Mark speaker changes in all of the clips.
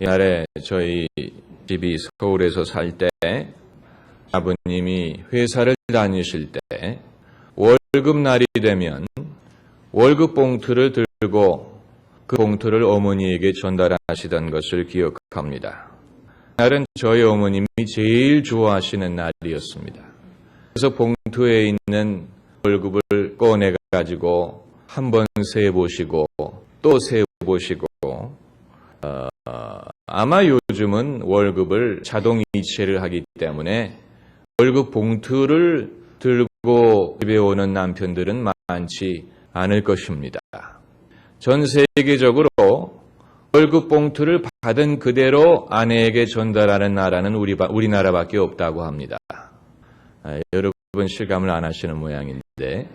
Speaker 1: 옛날에 저희 집이 서울에서 살 때 아버님이 회사를 다니실 때 월급날이 되면 월급 봉투를 들고 그 봉투를 어머니에게 전달하시던 것을 기억합니다. 그날은 저희 어머님이 제일 좋아하시는 날이었습니다. 그래서 봉투에 있는 월급을 꺼내가지고 한번 세보시고 또 세보시고 아마 요즘은 월급을 자동 이체를 하기 때문에 월급 봉투를 들고 집에 오는 남편들은 많지 않을 것입니다. 전 세계적으로 월급 봉투를 받은 그대로 아내에게 전달하는 나라는 우리나라밖에 없다고 합니다. 여러분 실감을 안 하시는 모양인데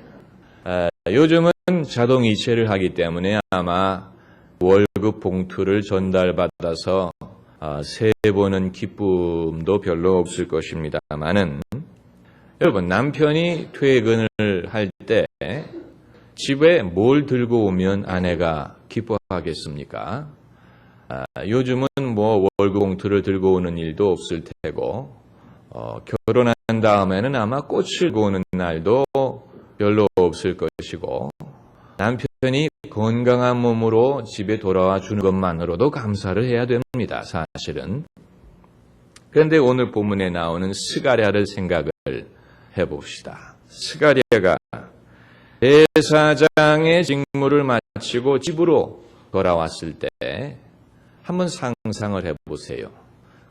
Speaker 1: 요즘은 자동 이체를 하기 때문에 아마 월급 봉투를 전달받아서 세보는 기쁨도 별로 없을 것입니다만은 여러분 남편이 퇴근을 할 때 집에 뭘 들고 오면 아내가 기뻐하겠습니까? 요즘은 뭐 월급 봉투를 들고 오는 일도 없을 테고 결혼한 다음에는 아마 꽃을 들고 오는 날도 별로 없을 것이고 남편이 건강한 몸으로 집에 돌아와 주는 것만으로도 감사를 해야 됩니다. 사실은. 그런데 오늘 본문에 나오는 스가랴를 생각을 해봅시다. 스가랴가 대사장의 직무를 마치고 집으로 돌아왔을 때 한번 상상을 해보세요.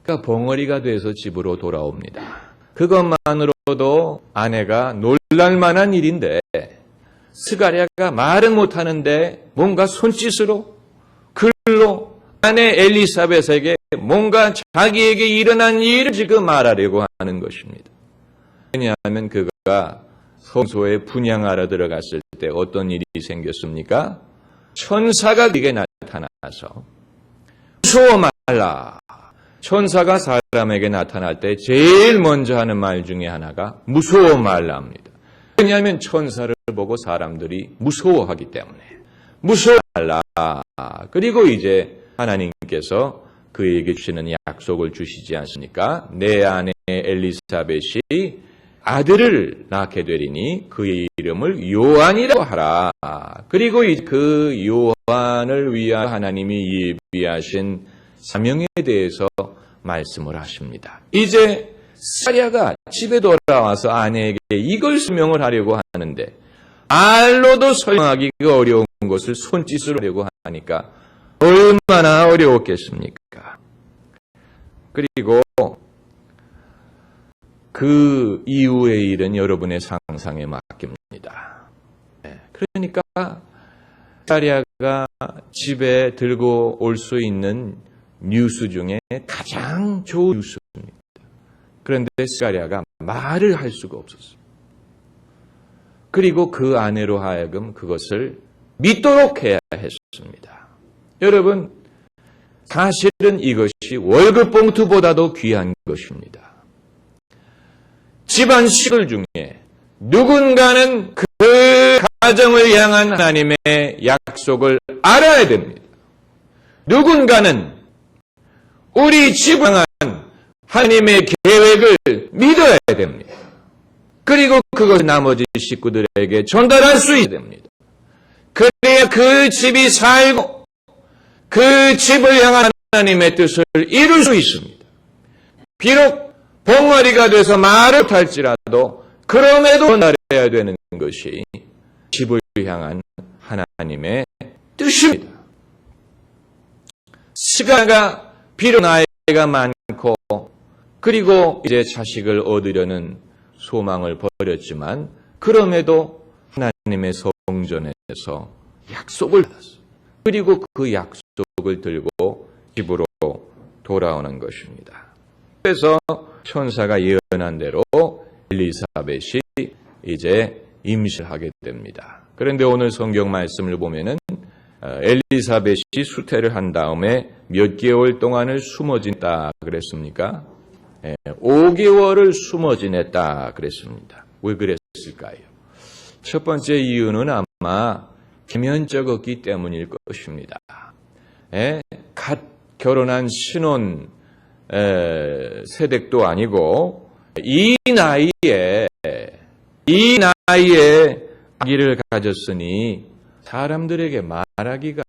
Speaker 1: 그러니까 벙어리가 돼서 집으로 돌아옵니다. 그것만으로도 아내가 놀랄만한 일인데 스가랴가 말은 못하는데 뭔가 손짓으로 글로 아내 엘리사벳에게 뭔가 자기에게 일어난 일을 지금 말하려고 하는 것입니다. 왜냐하면 그가 성소에 분향하러 들어갔을 때 어떤 일이 생겼습니까? 천사가 그에게 나타나서 무서워 말라. 천사가 사람에게 나타날 때 제일 먼저 하는 말 중에 하나가 무서워 말라입니다. 왜냐하면 천사를 보고 사람들이 무서워하기 때문에 무서워 말라. 그리고 이제 하나님께서 그에게 주시는 약속을 주시지 않습니까? 내 아내 엘리사벳이 아들을 낳게 되리니 그의 이름을 요한이라고 하라. 그리고 그 요한을 위하여 하나님이 예비하신 사명에 대해서 말씀을 하십니다. 이제 스가랴가 집에 돌아와서 아내에게 이걸 설명을 하려고 하는데 말로도 설명하기가 어려운 것을 손짓으로 하려고 하니까 얼마나 어려웠겠습니까? 그리고 그 이후의 일은 여러분의 상상에 맡깁니다. 그러니까 스가랴가 집에 들고 올 수 있는 뉴스 중에 가장 좋은 뉴스입니다. 그런데 스가랴가 말을 할 수가 없었습니다. 그리고 그 아내로 하여금 그것을 믿도록 해야 했습니다. 여러분, 사실은 이것이 월급 봉투보다도 귀한 것입니다. 집안 식을 중에 누군가는 그 가정을 향한 하나님의 약속을 알아야 됩니다. 누군가는 우리 집을 향한 하나님의 계획을 믿어야 됩니다. 그리고 그것을 나머지 식구들에게 전달할 수 있어야 됩니다. 그래야 그 집이 살고 그 집을 향한 하나님의 뜻을 이룰 수 있습니다. 비록 벙어리가 돼서 말을 못할지라도 그럼에도 전달해야 되는 것이 집을 향한 하나님의 뜻입니다. 스가랴가 비록 나이가 많고 그리고 이제 자식을 얻으려는 소망을 버렸지만 그럼에도 하나님의 성전에서 약속을 받았어요. 그리고 그 약속을 들고 집으로 돌아오는 것입니다. 그래서 천사가 예언한 대로 엘리사벳이 이제 임신을 하게 됩니다. 그런데 오늘 성경 말씀을 보면은 엘리사벳이 수태를 한 다음에 몇 개월 동안을 숨어 지냈다 그랬습니까? 5개월을 숨어 지냈다 그랬습니다. 왜 그랬을까요? 첫 번째 이유는 아마 계면적었기 때문일 것입니다. 갓 결혼한 신혼 세댁도 아니고 이 나이에 아기를 가졌으니 사람들에게 말하기가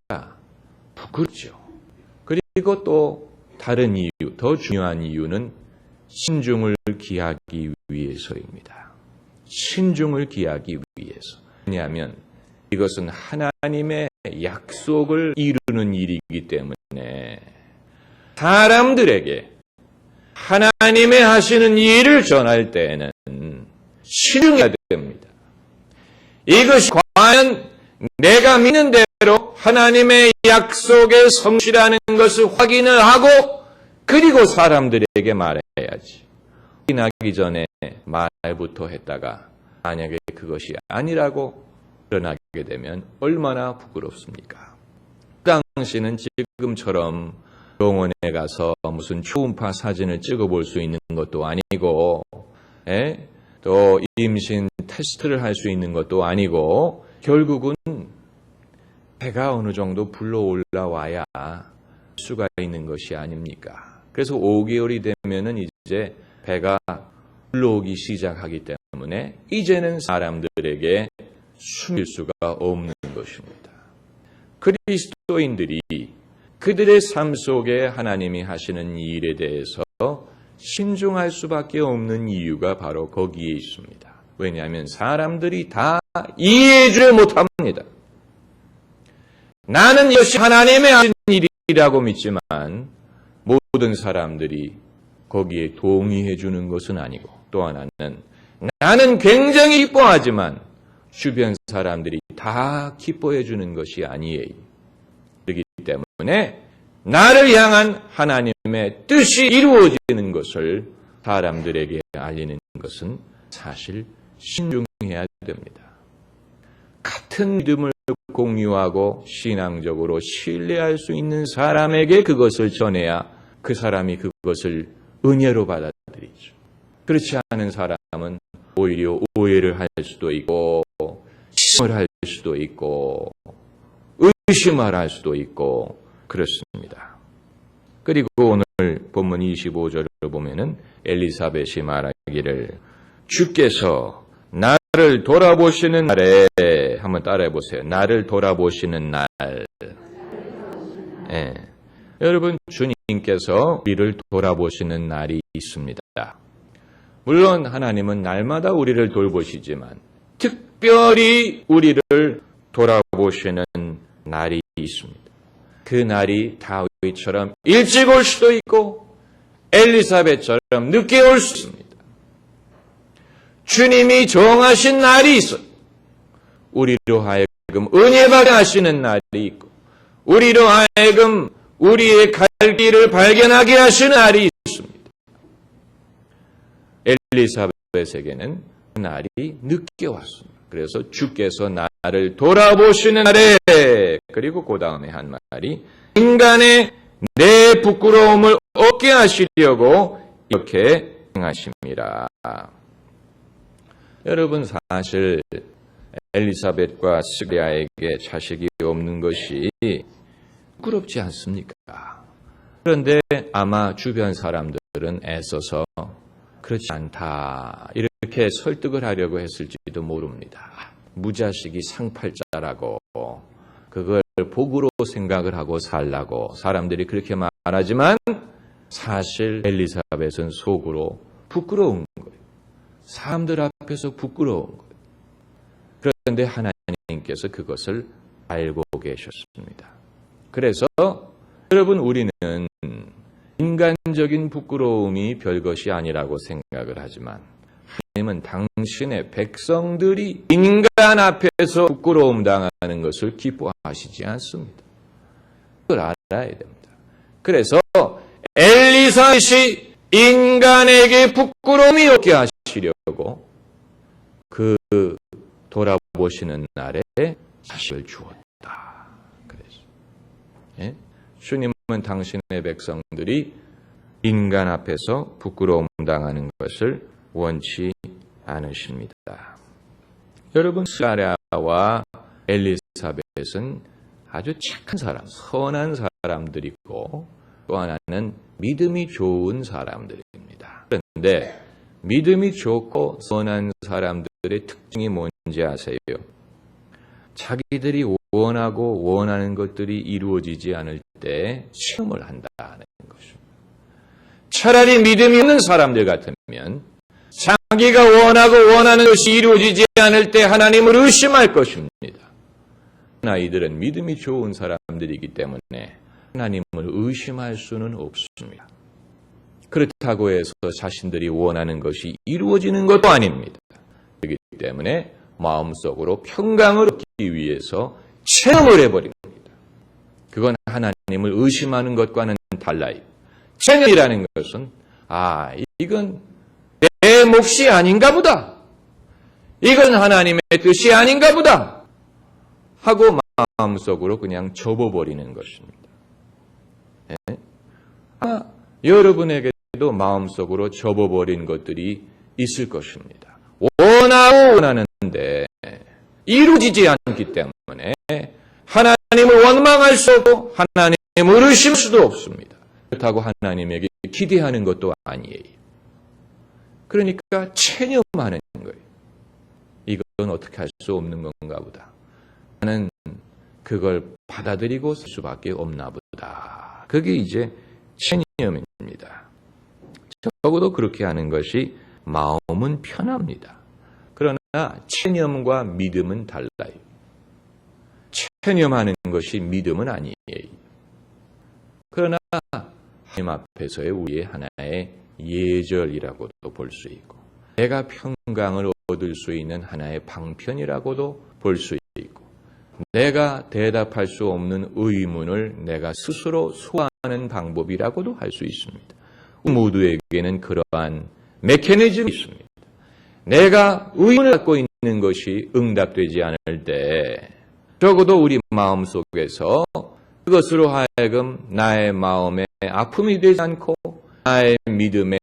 Speaker 1: 부끄럽죠. 그리고 또 다른 이유, 더 중요한 이유는 신중을 기하기 위해서입니다. 신중을 기하기 위해서. 왜냐하면 이것은 하나님의 약속을 이루는 일이기 때문에 사람들에게 하나님의 하시는 일을 전할 때에는 신중해야 됩니다. 이것이 과연 내가 믿는 대로 하나님의 약속에 성실하는 것을 확인을 하고 그리고 사람들에게 말해야지. 확인하기 전에 말부터 했다가 만약에 그것이 아니라고 드러나게 되면 얼마나 부끄럽습니까? 그 당시는 지금처럼 병원에 가서 무슨 초음파 사진을 찍어볼 수 있는 것도 아니고 또 임신 테스트를 할 수 있는 것도 아니고 결국은 배가 어느 정도 불러 올라와야 수가 있는 것이 아닙니까? 그래서 5개월이 되면은 이제 배가 불러오기 시작하기 때문에 이제는 사람들에게 숨길 수가 없는 것입니다. 그리스도인들이 그들의 삶 속에 하나님이 하시는 일에 대해서 신중할 수밖에 없는 이유가 바로 거기에 있습니다. 왜냐하면 사람들이 다 이해해주지 못합니다. 나는 이것이 하나님의 하신 일이라고 믿지만 모든 사람들이 거기에 동의해 주는 것은 아니고 또 하나는 나는 굉장히 기뻐하지만 주변 사람들이 다 기뻐해 주는 것이 아니에요. 그렇기 때문에 나를 향한 하나님의 뜻이 이루어지는 것을 사람들에게 알리는 것은 사실 신중해야 됩니다. 같은 믿음을 공유하고 신앙적으로 신뢰할 수 있는 사람에게 그것을 전해야 그 사람이 그것을 은혜로 받아들이죠. 그렇지 않은 사람은 오히려 오해를 할 수도 있고 시험을 할 수도 있고 의심을 할 수도 있고 그렇습니다. 그리고 오늘 본문 25절을 보면은 엘리사벳이 말하기를 주께서 나를 돌아보시는 날에 한번 따라해 보세요. 나를 돌아보시는 날. 네. 여러분 주님께서 우리를 돌아보시는 날이 있습니다. 물론 하나님은 날마다 우리를 돌보시지만 특별히 우리를 돌아보시는 날이 있습니다. 그 날이 다윗처럼 일찍 올 수도 있고 엘리사벳처럼 늦게 올 수 있습니다. 주님이 정하신 날이 있어요. 우리로 하여금 은혜받게 하시는 날이 있고 우리로 하여금 우리의 갈 길을 발견하게 하시는 날이 있습니다. 엘리사벳에게는 그 날이 늦게 왔습니다. 그래서 주께서 나를 돌아보시는 날에 그리고 그 다음에 한 말이 인간의 내 부끄러움을 없게 하시려고 이렇게 행하십니다. 여러분 사실 엘리사벳과 스가랴에게 자식이 없는 것이 부끄럽지 않습니까? 그런데 아마 주변 사람들은 애써서 그렇지 않다 이렇게 설득을 하려고 했을지도 모릅니다. 무자식이 상팔자라고 그걸 복으로 생각을 하고 살라고 사람들이 그렇게 말하지만 사실 엘리사벳은 속으로 부끄러운 거예요. 사람들 앞에서 부끄러운 거예요. 그런데 하나님께서 그것을 알고 계셨습니다. 그래서 여러분 우리는 인간적인 부끄러움이 별것이 아니라고 생각을 하지만 하나님은 당신의 백성들이 인간 앞에서 부끄러움 당하는 것을 기뻐하시지 않습니다. 그걸 알아야 됩니다. 그래서 엘리사벳이 인간에게 부끄러움이 없게 하시려고 그 돌아보시는 날에 자식을 주었다. 그래서 예? 주님은 당신의 백성들이 인간 앞에서 부끄러움 당하는 것을 원치 않으십니다. 여러분 스가랴와 엘리사벳은 아주 착한 사람, 선한 사람들이고 또 하나는 믿음이 좋은 사람들입니다. 그런데 믿음이 좋고 선한 사람들의 특징이 뭔지 아세요? 자기들이 원하고 원하는 것들이 이루어지지 않을 때 시험을 한다는 것입니다. 차라리 믿음이 없는 사람들 같으면 자기가 원하고 원하는 것이 이루어지지 않을 때 하나님을 의심할 것입니다. 그러나 이들은 믿음이 좋은 사람들이기 때문에 하나님을 의심할 수는 없습니다. 그렇다고 해서 자신들이 원하는 것이 이루어지는 것도 아닙니다. 그렇기 때문에 마음속으로 평강을 얻기 위해서 체념을 해버립니다. 그건 하나님을 의심하는 것과는 달라요. 체념이라는 것은 이건 내 몫이 아닌가 보다. 이건 하나님의 뜻이 아닌가 보다. 하고 마음속으로 그냥 접어버리는 것입니다. 네? 여러분에게도 마음속으로 접어버린 것들이 있을 것입니다. 원하는데 이루어지지 않기 때문에 하나님을 원망할 수 없고 하나님을 의심할 수도 없습니다. 그렇다고 하나님에게 기대하는 것도 아니에요. 그러니까 체념하는 거예요. 이건 어떻게 할 수 없는 건가 보다. 나는 그걸 받아들이고 살 수밖에 없나 보다. 그게 이제 체념입니다. 적어도 그렇게 하는 것이 마음은 편합니다. 그러나 체념과 믿음은 달라요. 체념하는 것이 믿음은 아니에요. 그러나 하나님 앞에서의 우리의 하나의 예절이라고도 볼 수 있고 내가 평강을 얻을 수 있는 하나의 방편이라고도 볼 수 있고 내가 대답할 수 없는 의문을 내가 스스로 소화하는 방법이라고도 할 수 있습니다. 모두에게는 그러한 메커니즘이 있습니다. 내가 의문을 갖고 있는 것이 응답되지 않을 때 적어도 우리 마음속에서 그것으로 하여금 나의 마음에 아픔이 되지 않고 나의 믿음에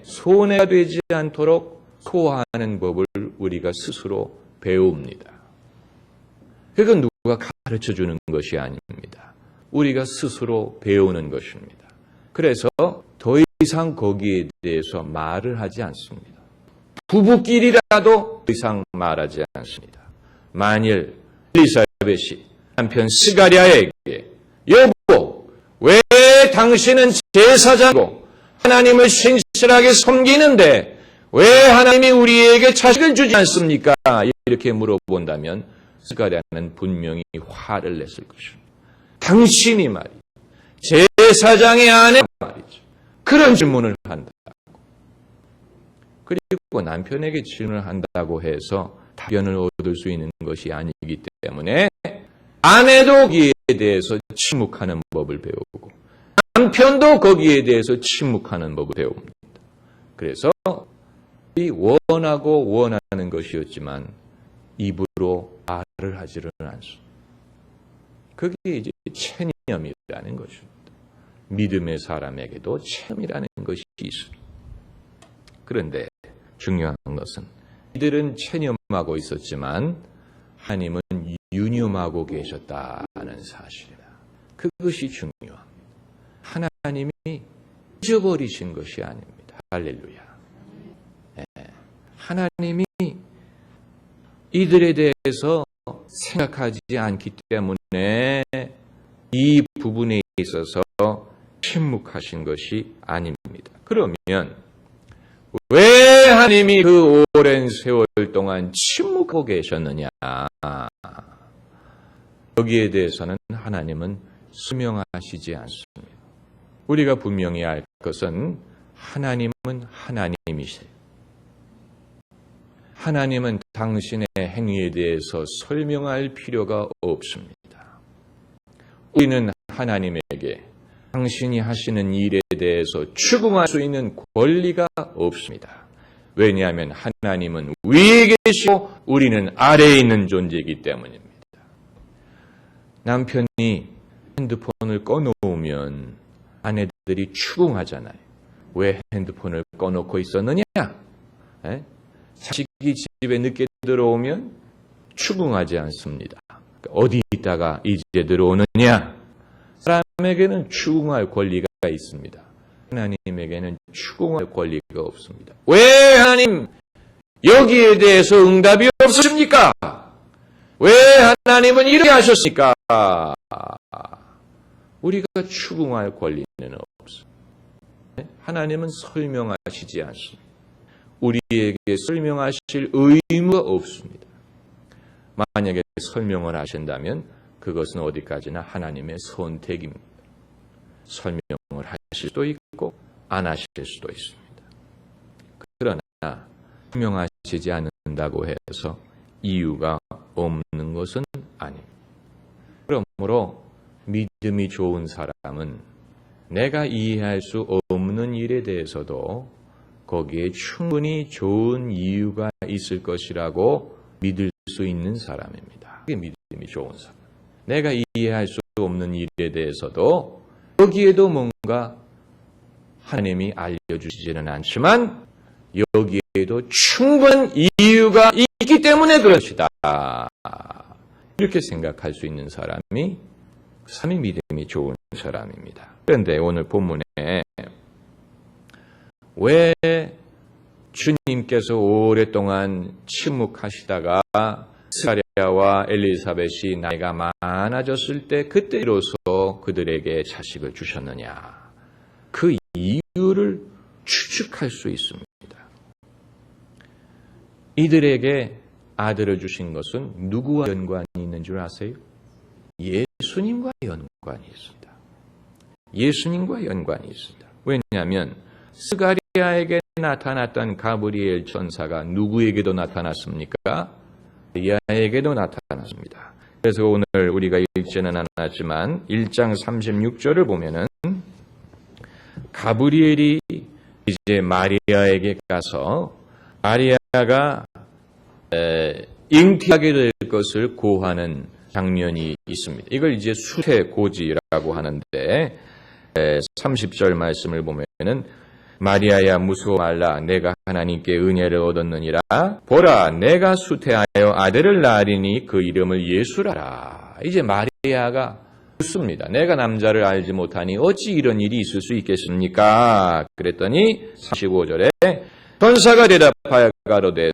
Speaker 1: 손해가 되지 않도록 소화하는 법을 우리가 스스로 배웁니다. 그건 누가 가르쳐주는 것이 아닙니다. 우리가 스스로 배우는 것입니다. 그래서 더 이상 거기에 대해서 말을 하지 않습니다. 부부끼리라도 더 이상 말하지 않습니다. 만일 엘리사벳이 남편 스가랴에게 여보, 왜 당신은 제사장이고 하나님을 신실하게 섬기는데 왜 하나님이 우리에게 자식을 주지 않습니까? 이렇게 물어본다면 스가랴는 분명히 화를 냈을 것입니다. 당신이 말이죠. 제사장의 아내 말이죠. 그런 질문을 한다고. 그리고 남편에게 질문을 한다고 해서 답변을 얻을 수 있는 것이 아니기 때문에 아내도 거기에 대해서 침묵하는 법을 배우고 남편도 거기에 대해서 침묵하는 법을 배웁니다. 그래서 이 원하고 원하는 것이었지만 입으로 말을 하지를 않습니다. 그게 이제 체념이라는 것입니다. 믿음의 사람에게도 체념이라는 것이 있습니다. 그런데 중요한 것은 이들은 체념하고 있었지만 하나님은 유념하고 계셨다는 사실이다. 그것이 중요합니다. 하나님이 잊어버리신 것이 아닙니다. 할렐루야. 하나님이 이들에 대해서 생각하지 않기 때문에 이 부분에 있어서 침묵하신 것이 아닙니다. 그러면 왜 하나님이 그 오랜 세월 동안 침묵하고 계셨느냐? 여기에 대해서는 하나님은 설명하시지 않습니다. 우리가 분명히 알 것은 하나님은 하나님이세요. 하나님은 당신의 행위에 대해서 설명할 필요가 없습니다. 우리는 하나님에게 당신이 하시는 일에 대해서 추궁할 수 있는 권리가 없습니다. 왜냐하면 하나님은 위에 계시고 우리는 아래에 있는 존재이기 때문입니다. 남편이 핸드폰을 꺼놓으면 아내들이 추궁하잖아요. 왜 핸드폰을 꺼놓고 있었느냐? 자식이 집에 늦게 들어오면 추궁하지 않습니다. 어디 있다가 이제 들어오느냐? 사람에게는 추궁할 권리가 있습니다. 하나님에게는 추궁할 권리가 없습니다. 왜 하나님 여기에 대해서 응답이 없으십니까? 왜 하나님은 이렇게 하셨습니까? 우리가 추궁할 권리는 없습니다. 하나님은 설명하시지 않습니다. 우리에게 설명하실 의무가 없습니다. 만약에 설명을 하신다면 그것은 어디까지나 하나님의 선택입니다. 설명을 하실 수도 있고 안 하실 수도 있습니다. 그러나 설명하시지 않는다고 해서 이유가 없는 것은 아닙니다. 그러므로 믿음이 좋은 사람은 내가 이해할 수 없는 일에 대해서도 거기에 충분히 좋은 이유가 있을 것이라고 믿을 수 있는 사람입니다. 그게 믿음이 좋은 사람. 내가 이해할 수 없는 일에 대해서도 여기에도 뭔가 하나님이 알려주시지는 않지만 여기에도 충분한 이유가 있기 때문에 그렇시다. 이렇게 생각할 수 있는 사람이 믿음이 좋은 사람입니다. 그런데 오늘 본문에 왜 주님께서 오랫동안 침묵하시다가 스가랴와 엘리사벳이 나이가 많아졌을 때 그때로서 그들에게 자식을 주셨느냐? 그 이유를 추측할 수 있습니다. 이들에게 아들을 주신 것은 누구와 연관이 있는 줄 아세요? 예수님과 연관이 있습니다. 예수님과 연관이 있습니다. 왜냐하면 스가랴에게 나타났던 가브리엘 천사가 누구에게도 나타났습니까? 마리아에게도 나타났습니다. 그래서 오늘 우리가 읽지는 않았지만 1장 36절을 보면은 가브리엘이 이제 마리아에게 가서 마리아가 잉태하게 될 것을 고하는 장면이 있습니다. 이걸 이제 수태고지라고 하는데 30절 말씀을 보면은 마리아야 무서워 말라 내가 하나님께 은혜를 얻었느니라 보라 내가 수태하여 아들을 낳으리니 그 이름을 예수라라. 이제 마리아가 묻습니다. 내가 남자를 알지 못하니 어찌 이런 일이 있을 수 있겠습니까? 그랬더니 35절에 천사가 대답하여 가로되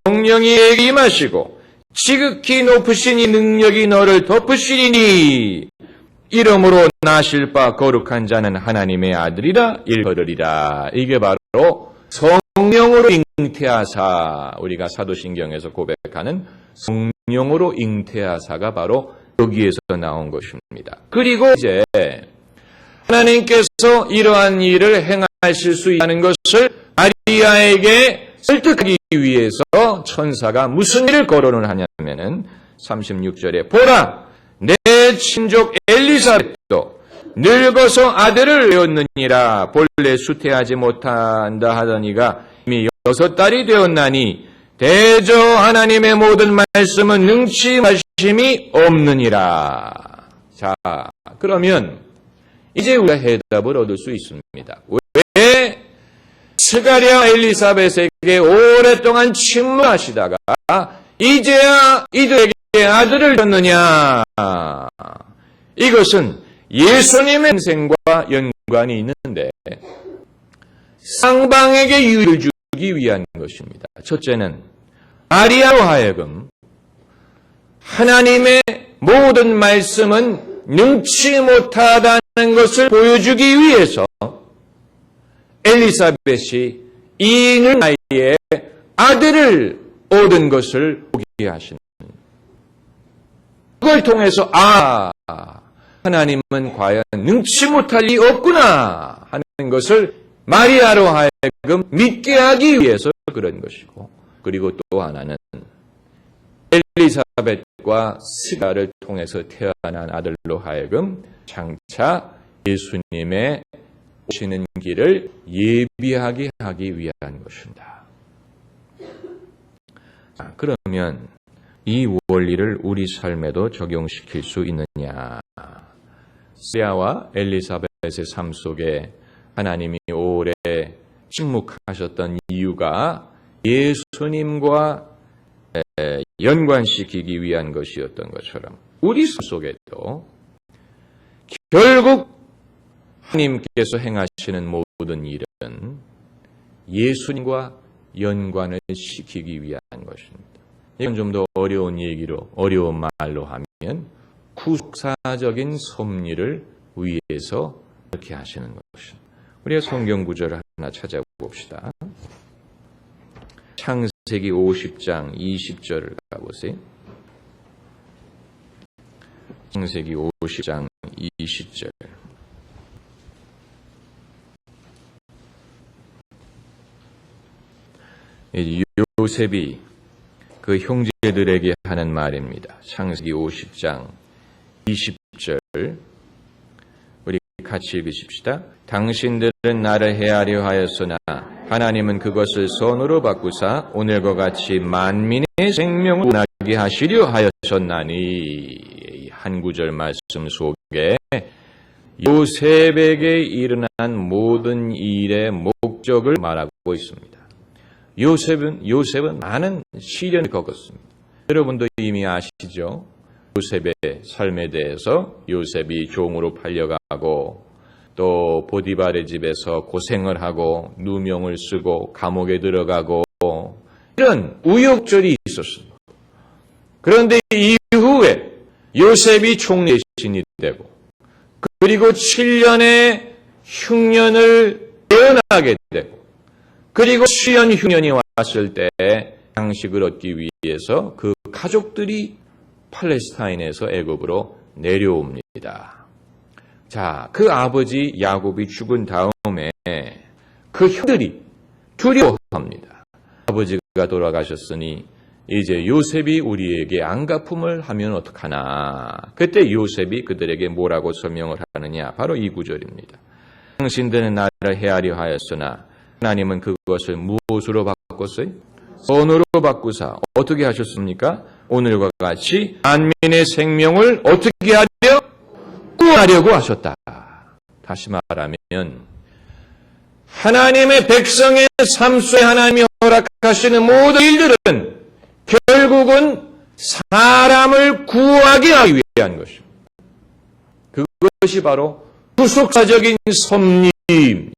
Speaker 1: 성령이 내게 임하시고 지극히 높으신 이 능력이 너를 덮으시리니 이름으로 나실 바 거룩한 자는 하나님의 아들이라 일컬으리라. 이게 바로 성령으로 잉태하사, 우리가 사도신경에서 고백하는 성령으로 잉태하사가 바로 여기에서 나온 것입니다. 그리고 이제 하나님께서 이러한 일을 행하실 수 있다는 것을 마리아에게 설득하기 위해서 천사가 무슨 일을 거론을 하냐면은 36절에 보라 내 친족 엘리사벳도 늙어서 아들을 낳았느니라. 본래 수태하지 못한다 하더니가 이미 6달이 되었나니 대저 하나님의 모든 말씀은 능치 마심이 없느니라. 자, 그러면 이제 우리가 해답을 얻을 수 있습니다. 왜 스가랴 엘리사벳에게 오랫동안 침묵하시다가 이제야 이들에게 아들을 줬느냐? 이것은 예수님의 인생과 연관이 있는데 쌍방에게 유익을 주기 위한 것입니다. 첫째는 마리아로 하여금 하나님의 모든 말씀은 능치 못하다는 것을 보여주기 위해서 엘리사벳이 이 늙은 나이에 아들을 얻은 것을 보게 하시는 그걸 통해서 하나님은 과연 능치 못할 리 없구나 하는 것을 마리아로 하여금 믿게 하기 위해서 그런 것이고 그리고 또 하나는 엘리사벳과 스가를 통해서 태어난 아들로 하여금 장차 예수님의 오시는 길을 예비하게 하기 위한 것입니다. 그러면 이 원리를 우리 삶에도 적용시킬 수 있느냐? 스가랴와 엘리사벳의 삶 속에 하나님이 오래 침묵하셨던 이유가 예수님과 연관시키기 위한 것이었던 것처럼 우리 삶 속에도 결국 하나님께서 행하시는 모든 일은 예수님과 연관을 시키기 위한 것입니다. 이건 좀 더 어려운 얘기로, 어려운 말로 하면 구속사적인 섭리를 위해서 이렇게 하시는 것입니다. 우리가 성경 구절을 하나 찾아봅시다. 창세기 50장 20절을 가보세요. 창세기 50장 20절. 요셉이 그 형제들에게 하는 말입니다. 창세기 50장 20절. 우리 같이 읽으십시다. 당신들은 나를 해하려 하였으나 하나님은 그것을 선으로 바꾸사 오늘과 같이 만민의 생명을 원하게 하시려 하셨나니. 한 구절 말씀 속에 요셉에게 일어난 모든 일의 목적을 말하고 있습니다. 요셉은 많은 시련을 겪었습니다. 여러분도 이미 아시죠? 요셉의 삶에 대해서 요셉이 종으로 팔려가고 또 보디발의 집에서 고생을 하고 누명을 쓰고 감옥에 들어가고 이런 우여곡절이 있었습니다. 그런데 이후에 요셉이 총리 대신이 되고 그리고 7년의 흉년을 예언하게 되고 그리고 수년 흉년이 왔을 때 양식을 얻기 위해서 그 가족들이 팔레스타인에서 애굽으로 내려옵니다. 자, 그 아버지 야곱이 죽은 다음에 그 형들이 두려워합니다. 아버지가 돌아가셨으니 이제 요셉이 우리에게 안갚음을 하면 어떡하나. 그때 요셉이 그들에게 뭐라고 설명을 하느냐. 바로 이 구절입니다. 당신들은 나를 해하려 하였으나 하나님은 그것을 무엇으로 바꿨어요? 선으로 바꾸사 어떻게 하셨습니까? 오늘과 같이 만민의 생명을 어떻게 하려? 구하려고 하셨다. 다시 말하면 하나님의 백성의 삶 속에 하나님이 허락하시는 모든 일들은 결국은 사람을 구하게 하기 위한 것입니다. 그것이 바로 구속사적인 섭리입니다.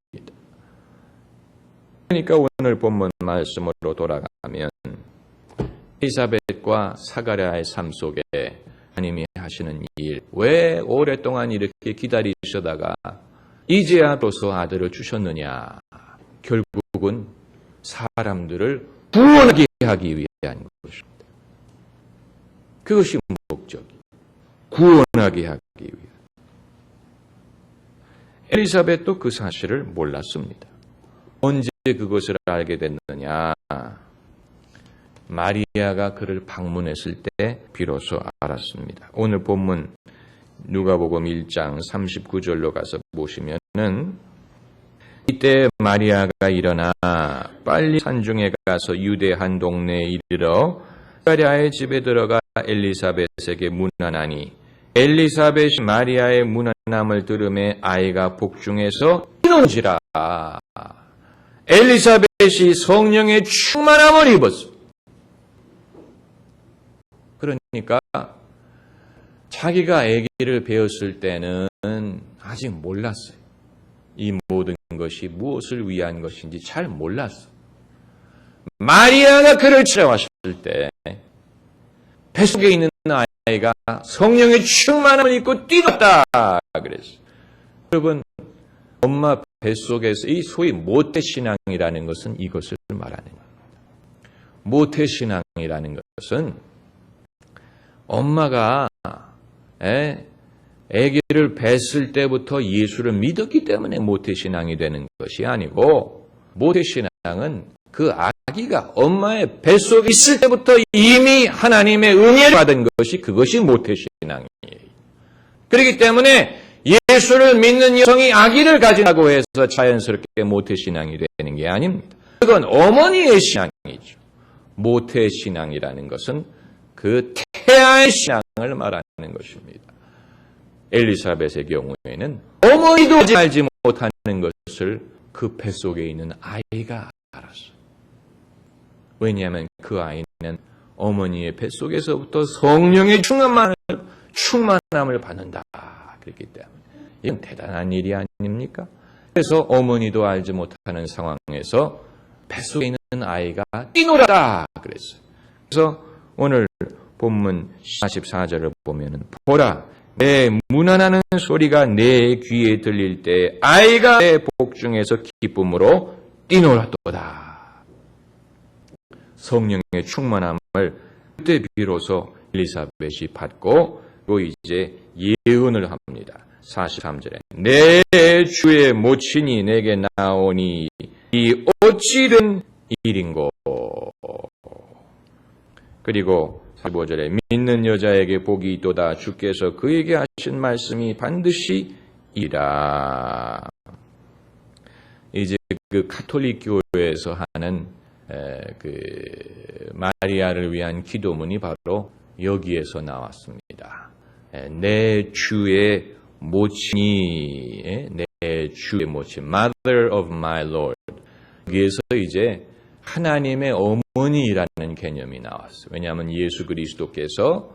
Speaker 1: 그러니까 오늘 본문 말씀으로 돌아가면 엘리사벳과 사가랴의 삶 속에 하나님이 하시는 일, 왜 오랫동안 이렇게 기다리시다가 이제야 비로소 아들을 주셨느냐. 결국은 사람들을 구원하게 하기 위한 것입니다. 그것이 목적이. 구원하게 하기 위한. 엘리사벳도 그 사실을 몰랐습니다. 언제 그것을 알게 됐느냐. 마리아가 그를 방문했을 때 비로소 알았습니다. 오늘 본문 누가복음 1장 39절로 가서 보시면은 이때 마리아가 일어나 빨리 산중에 가서 유대 한 동네에 이르러 사가랴의 집에 들어가 엘리사벳에게 문안하니 엘리사벳이 마리아의 문안함을 들음에 아이가 복중에서 뛰는지라. 엘리사벳이 성령의 충만함을 입었습니다. 그러니까 자기가 아기를 배웠을 때는 아직 몰랐어요. 이 모든 것이 무엇을 위한 것인지 잘 몰랐어요. 마리아가 그를 찾아왔을 때 뱃속에 있는 아이가 성령의 충만함을 입고 뛰었다 그랬어요. 여러분, 엄마 뱃속에서 이 소위 모태신앙이라는 것은 이것을 말하는 겁니다. 모태신앙이라는 것은 엄마가 아기를 뱄을 때부터 예수를 믿었기 때문에 모태신앙이 되는 것이 아니고 모태신앙은 그 아기가 엄마의 뱃속에 있을 때부터 이미 하나님의 은혜를 받은 것이 그것이 모태신앙이에요. 그렇기 때문에 예수를 믿는 여성이 아기를 가진다고 해서 자연스럽게 모태신앙이 되는 게 아닙니다. 그건 어머니의 신앙이죠. 모태신앙이라는 것은 그 태아의 신앙을 말하는 것입니다. 엘리사벳의 경우에는 어머니도 알지 못하는 것을 그 뱃속에 있는 아이가 알았어요. 왜냐하면 그 아이는 어머니의 뱃속에서부터 성령의 충만함을 받는다. 그렇기 때문에 이건 대단한 일이 아닙니까? 그래서 어머니도 알지 못하는 상황에서 뱃속에 있는 아이가 뛰놀았다 그랬어요. 그래서 오늘 본문 44절을 보면은 보라 내 문안하는 소리가 내 귀에 들릴 때 아이가 내 복중에서 기쁨으로 뛰놀았도다. 성령의 충만함을 그때 비로소 엘리사벳이 받고 또 이제 예언을 합니다. 43절에 내 주의 모친이 내게 나오니 이 어찌 된 일인고. 그리고 45절에 믿는 여자에게 복이 있도다. 주께서 그에게 하신 말씀이 반드시 이라. 이제 그 카톨릭 교회에서 하는 그 마리아를 위한 기도문이 바로 여기에서 나왔습니다. 내 주의 모친이 내 주의 모친 Mother of my Lord. 여기에서 이제 하나님의 어머니라는 개념이 나왔어요. 왜냐하면 예수 그리스도께서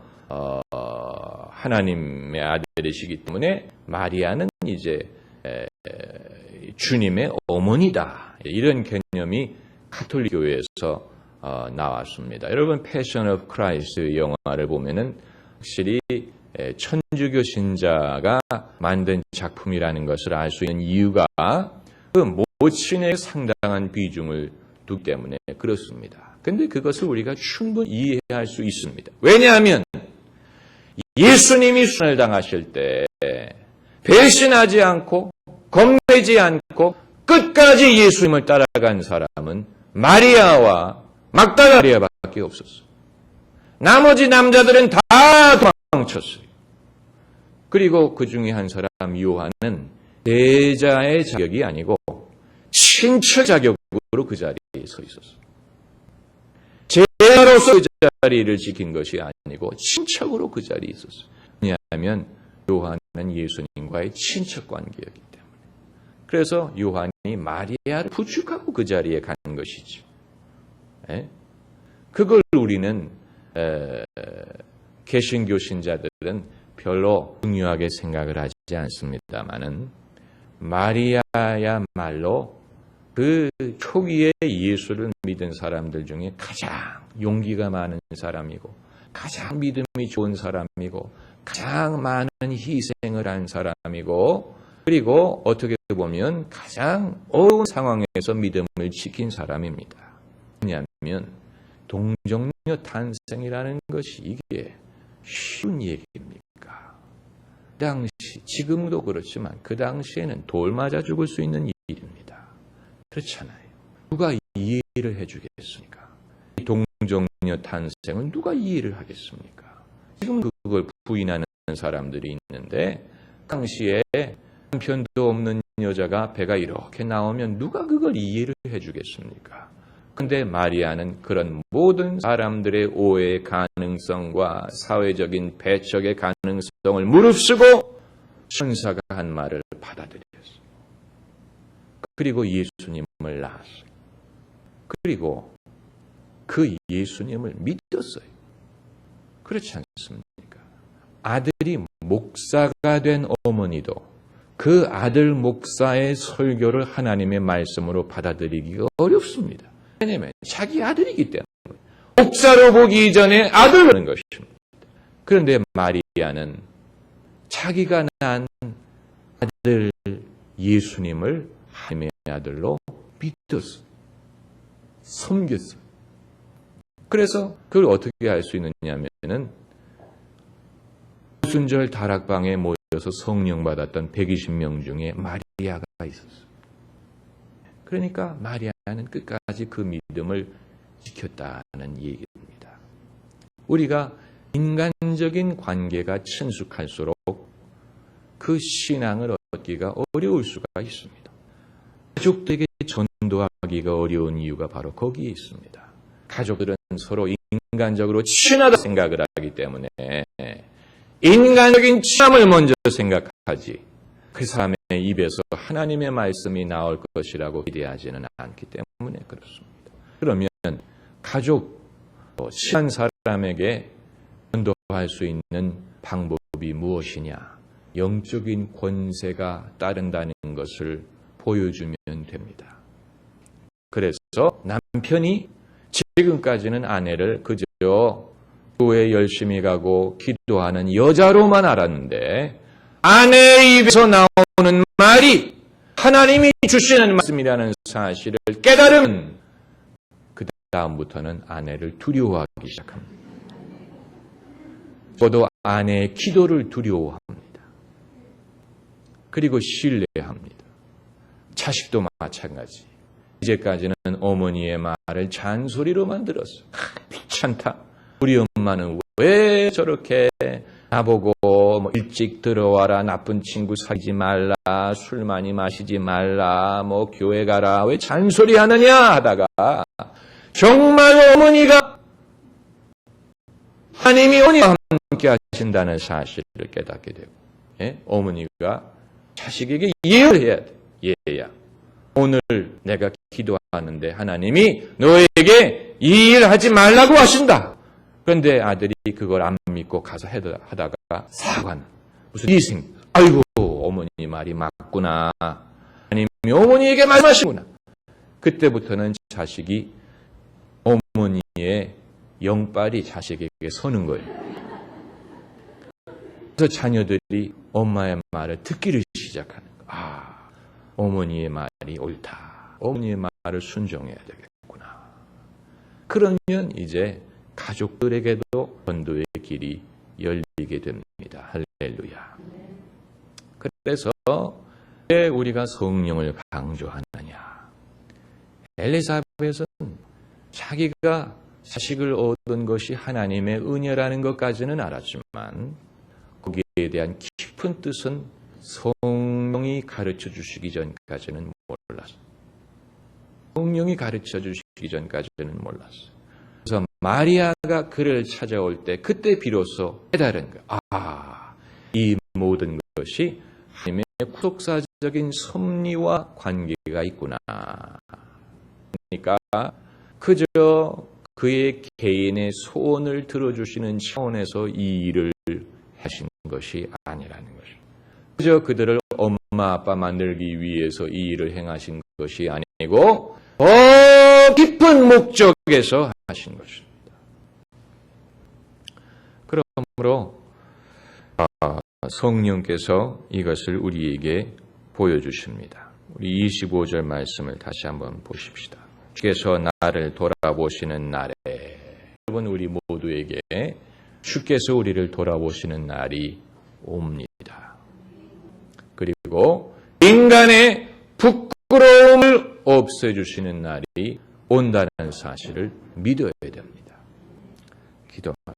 Speaker 1: 하나님의 아들이시기 때문에 마리아는 이제 주님의 어머니다. 이런 개념이 카톨릭 교회에서 나왔습니다. 여러분 패션 오브 크라이스트 영화를 보면은 확실히 천주교 신자가 만든 작품이라는 것을 알 수 있는 이유가 그 모친의 상당한 비중을 두기 때문에 그렇습니다. 그런데 그것을 우리가 충분히 이해할 수 있습니다. 왜냐하면 예수님이 순환을 당하실 때 배신하지 않고 겁내지 않고 끝까지 예수님을 따라간 사람은 마리아와 막달라 마리아밖에 없었어요. 나머지 남자들은 다 도망쳤어요. 그리고 그 중에 한 사람 요한은 제자의 자격이 아니고 친척 자격으로 그 자리에 서 있었어요. 제자로서 그 자리를 지킨 것이 아니고 친척으로 그 자리에 있었어요. 왜냐하면 요한은 예수님과의 친척 관계였기 때문에. 그래서 요한이 마리아를 부축하고 그 자리에 간 것이죠. 그걸 우리는 개신교 신자들은 별로 중요하게 생각을 하지 않습니다만은 마리아야말로 그 초기에 예수를 믿은 사람들 중에 가장 용기가 많은 사람이고 가장 믿음이 좋은 사람이고 가장 많은 희생을 한 사람이고 그리고 어떻게 보면 가장 어려운 상황에서 믿음을 지킨 사람입니다. 왜냐하면 동정녀 탄생이라는 것이 이게 쉬운 얘기입니까? 그 당시, 지금도 그렇지만 그 당시에는 돌 맞아 죽을 수 있는 일입니다. 그렇잖아요. 누가 이해를 해주겠습니까? 동정녀 탄생을 누가 이해를 하겠습니까? 지금 그걸 부인하는 사람들이 있는데 당시에 남편도 없는 여자가 배가 이렇게 나오면 누가 그걸 이해를 해주겠습니까? 근데 마리아는 그런 모든 사람들의 오해의 가능성과 사회적인 배척의 가능성을 무릅쓰고 천사가 한 말을 받아들였어요. 그리고 예수님을 낳았어요. 그리고 그 예수님을 믿었어요. 그렇지 않습니까? 아들이 목사가 된 어머니도 그 아들 목사의 설교를 하나님의 말씀으로 받아들이기가 어렵습니다. 왜냐하면 자기 아들이기 때문에 목사로 보기 이전에 아들을 보는 것입니다. 그런데 마리아는 자기가 낳은 아들 예수님을 하나님의 아들로 믿었어요. 섬겼어요. 그래서 그걸 어떻게 알 수 있느냐면은 오순절 다락방에 모여서 성령 받았던 120명 중에 마리아가 있었어요. 그러니까 마리아는 끝까지 그 믿음을 지켰다는 얘기입니다. 우리가 인간적인 관계가 친숙할수록 그 신앙을 얻기가 어려울 수가 있습니다. 가족들에게 전도하기가 어려운 이유가 바로 거기에 있습니다. 가족들은 서로 인간적으로 친하다 생각을 하기 때문에 인간적인 친함을 먼저 생각하지 그 사람의 입에서 하나님의 말씀이 나올 것이라고 기대하지는 않기 때문에 그렇습니다. 그러면 가족, 친한 사람에게 전도할 수 있는 방법이 무엇이냐? 영적인 권세가 따른다는 것을 보여주면 됩니다. 그래서 남편이 지금까지는 아내를 그저 교회 열심히 가고 기도하는 여자로만 알았는데 아내의 입에서 나오는 말이 하나님이 주시는 말씀이라는 사실을 깨달으면 그 다음부터는 아내를 두려워하기 시작합니다. 저도 아내의 기도를 두려워합니다. 그리고 신뢰합니다. 자식도 마찬가지. 이제까지는 어머니의 말을 잔소리로만 들었어요. 귀찮다. 우리 엄마는 왜 저렇게 나보고 일찍 들어와라, 나쁜 친구 사귀지 말라, 술 많이 마시지 말라, 교회 가라, 왜 잔소리 하느냐 하다가 정말 어머니가 하나님이 어머니와 함께 하신다는 사실을 깨닫게 되고, 어머니가 자식에게 예를 해야 돼. 예야. 오늘 내가 기도하는데 하나님이 너에게 이 일 하지 말라고 하신다. 그런데 아들이 그걸 안 믿고 가서 하다가 사관. 무슨 일이 아이고 어머니 말이 맞구나. 하나님이 어머니에게 말씀하시구나. 그때부터는 자식이 어머니의 영빨이 자식에게 서는 거예요. 그래서 자녀들이 엄마의 말을 듣기를 시작하는 거예요. 어머니의 말이 옳다. 어머니의 말을 순종해야 되겠구나. 그러면 이제 가족들에게도 전도의 길이 열리게 됩니다. 할렐루야. 그래서 왜 우리가 성령을 강조하느냐. 엘리사벳은 자기가 자식을 얻은 것이 하나님의 은혜라는 것까지는 알았지만 거기에 대한 깊은 뜻은 성령이 가르쳐 주시기 전까지는 몰랐어요. 성령이 가르쳐 주시기 전까지는 몰랐어요. 그래서 마리아가 그를 찾아올 때 그때 비로소 깨달은 거예요. 이 모든 것이 하나님의 구속사적인 섭리와 관계가 있구나. 그러니까 그저 그의 개인의 소원을 들어주시는 차원에서 이 일을 하신 것이 아니라는 것입니다. 그저 그들을 엄마 아빠 만들기 위해서 이 일을 행하신 것이 아니고 더 깊은 목적에서 하신 것입니다. 그러므로 성령께서 이것을 우리에게 보여주십니다. 우리 25절 말씀을 다시 한번 보십시다. 주께서 나를 돌아보시는 날에, 여러분 우리 모두에게 주께서 우리를 돌아보시는 날이 옵니다. 그리고 인간의 부끄러움을 없애주시는 날이 온다는 사실을 믿어야 됩니다. 기도합니다.